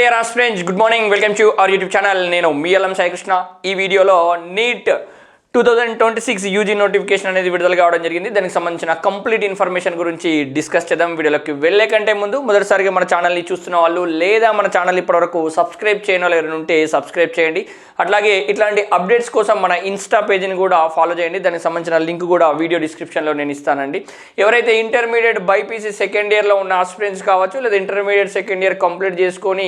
Dear aspirants, good morning. Welcome to our YouTube channel. నేను మీ LM Sai Krishna. ఈ వీడియోలో neat 2026 UG notification అనేది విడుదల కావడం జరిగింది. దానికి సంబంధించిన కంప్లీట్ ఇన్ఫర్మేషన్ గురించి డిస్కస్ చేద్దాం. వీడియోలోకి వెళ్ళే కంటే ముందు మొదటిసారిగా మన ఛానల్ని చూస్తున్న వాళ్ళు లేదా మన ఛానల్ ఇప్పటివరకు సబ్స్క్రైబ్ చేయని వాళ్ళు ఎవరైనా ఉంటే సబ్స్క్రైబ్ చేయండి. అట్లాగే ఇట్లాంటి అప్డేట్స్ కోసం మన ఇన్స్టా పేజీని కూడా ఫాలో చేయండి. దానికి సంబంధించిన లింక్ కూడా వీడియో డిస్క్రిప్షన్లో నేను ఇస్తానండి. ఎవరైతే ఇంటర్మీడియట్ బైపీసీ సెకండ్ ఇయర్లో ఉన్న ఆస్పిరెంట్స్ కావచ్చు, లేదా ఇంటర్మీడియట్ సెకండ్ ఇయర్ కంప్లీట్ చేసుకొని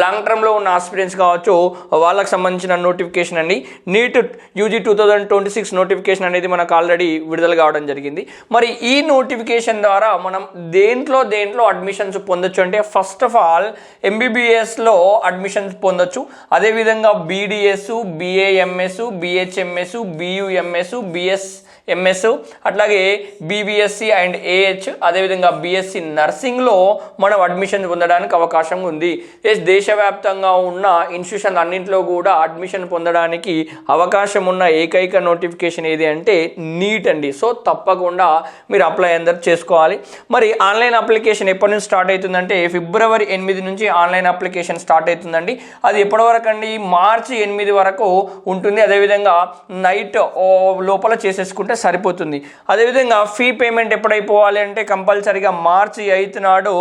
లాంగ్ టర్మ్లో ఉన్న ఆస్పిరెంట్స్ కావచ్చు, వాళ్ళకి సంబంధించిన నోటిఫికేషన్ అండి. నీట్ యూజీ 2026 నోటిఫికేషన్ అనేది మనకు ఆల్రెడీ విడుదల కావడం జరిగింది. మరి ఈ నోటిఫికేషన్ ద్వారా మనం దేంట్లో అడ్మిషన్స్ పొందొచ్చు అంటే, ఫస్ట్ ఆఫ్ ఆల్ ఎంబీబీఎస్లో అడ్మిషన్స్ పొందొచ్చు. అదేవిధంగా BDS, BAMS, BHMS, BUMS, BSMS, అట్లాగే బీబీఎస్సీ అండ్ ఏహెచ్, అదేవిధంగా బీఎస్సీ నర్సింగ్లో మనం అడ్మిషన్ పొందడానికి అవకాశం ఉంది. దేశవ్యాప్తంగా ఉన్న ఇన్స్టిట్యూషన్ అన్నింటిలో కూడా అడ్మిషన్ పొందడానికి అవకాశం ఉన్న ఏకైక నోటిఫికేషన్ ఏది అంటే నీట్ అండి. సో తప్పకుండా మీరు అప్లై అందరు చేసుకోవాలి. మరి ఆన్లైన్ అప్లికేషన్ ఎప్పటి నుంచి స్టార్ట్ అవుతుందంటే, ఫిబ్రవరి 8 నుంచి ఆన్లైన్ అప్లికేషన్ స్టార్ట్ అవుతుందండి. అది ఎప్పటి వరకు అండి? మార్చి 8 వరకు ఉంటుంది. అదేవిధంగా నైట్ లోపల చేసేసుకుంటే సరిపోతుంది. అదేవిధంగా ఫీ పేమెంట్ ఎప్పుడైపోవాలి అంటే, కంపల్సరీగా మార్చి 8 నాడు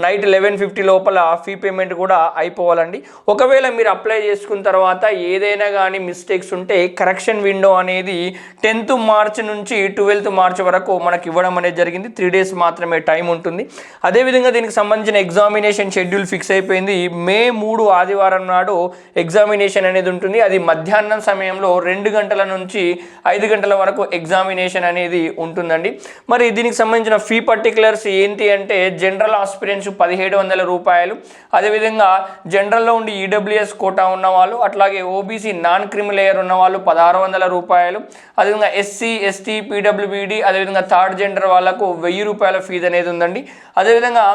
నైట్ 11:50 లోపల ఫీ పేమెంట్ కూడా అయిపోవాలండి. ఒకవేళ మీరు అప్లై చేసుకున్న తర్వాత ఏదైనా కానీ మిస్టేక్స్ ఉంటే కరెక్షన్ విండో అనేది 10th మార్చ్ నుంచి 12th మార్చ్ వరకు మనకి ఇవ్వడం అనేది జరిగింది. 3 days మాత్రమే టైం ఉంటుంది. అదేవిధంగా దీనికి సంబంధించిన ఎగ్జామినేషన్ షెడ్యూల్ ఫిక్స్ అయిపోయింది. మే 3 ఆదివారం నాడు ఎగ్జామినేషన్ అనేది ఉంటుంది. అది మధ్యాహ్నం సమయంలో 2 గంటల నుంచి 5 గంటల వరకు ఎగ్జామినేషన్ అనేది ఉంటుందండి. మరి దీనికి సంబంధించిన ఫీ పర్టికులర్స్ ఏంటి అంటే, జనరల్ ఆస్పిరెంట్స్ 1700 రూపాయలు, అదేవిధంగా జనరల్లో ఉండి ఈడబ్ల్యూఎస్ కోటా ఉన్న వాళ్ళు, అట్లాగే ఓబీసీ నాన్ క్రిమి లేయర్ ఉన్న వాళ్ళు 1600 రూపాయలు, అదేవిధంగా ఎస్సీ, ఎస్టీ, పీడబ్ల్యూబీడీ, అదేవిధంగా థర్డ్ జెండర్ వాళ్ళకు 1000 రూపాయల ఫీజు అనేది ఉందండి. అదేవిధంగా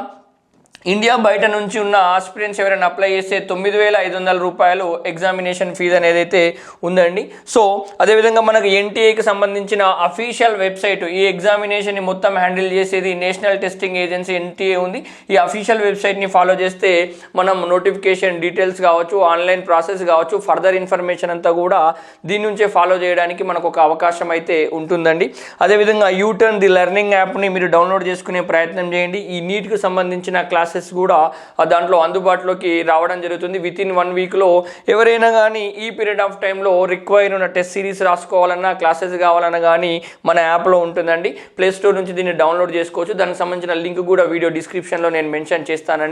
ఇండియా బయట నుంచి ఉన్న ఆస్పిరెంట్స్ ఎవరైనా అప్లై చేస్తే 9500 రూపాయలు ఎగ్జామినేషన్ ఫీజు అనేది అయితే ఉందండి. సో అదేవిధంగా మనకు ఎన్టీఏకి సంబంధించిన అఫీషియల్ వెబ్సైట్, ఈ ఎగ్జామినేషన్ని మొత్తం హ్యాండిల్ చేసేది నేషనల్ టెస్టింగ్ ఏజెన్సీ ఎన్టీఏ ఉంది. ఈ అఫీషియల్ వెబ్సైట్ని ఫాలో చేస్తే మనం నోటిఫికేషన్ డీటెయిల్స్ కావచ్చు, ఆన్లైన్ ప్రాసెస్ కావచ్చు, ఫర్దర్ ఇన్ఫర్మేషన్ అంతా కూడా దీని నుంచే ఫాలో చేయడానికి మనకు ఒక అవకాశం అయితే ఉంటుందండి. అదేవిధంగా యూటర్న్ ది లెర్నింగ్ యాప్ని మీరు డౌన్లోడ్ చేసుకునే ప్రయత్నం చేయండి. ఈ నీట్కి సంబంధించిన క్లాసెస్ కూడా దాంట్లో అందుబాటులోకి రావడం జరుగుతుంది. వితిన్ 1 వీక్లో ఎవరైనా కానీ ఈ పీరియడ్ ఆఫ్ టైంలో రిక్వైర్ ఉన్న టెస్ట్ సిరీస్ రాసుకోవాలన్నా, క్లాసెస్ కావాలన్నా కానీ మన యాప్లో ఉంటుందండి. ప్లే స్టోర్ నుంచి దీన్ని డౌన్లోడ్ చేసుకోవచ్చు. దానికి సంబంధించిన లింక్ కూడా వీడియో డిస్క్రిప్షన్లో నేను మెన్షన్ చేస్తానండి.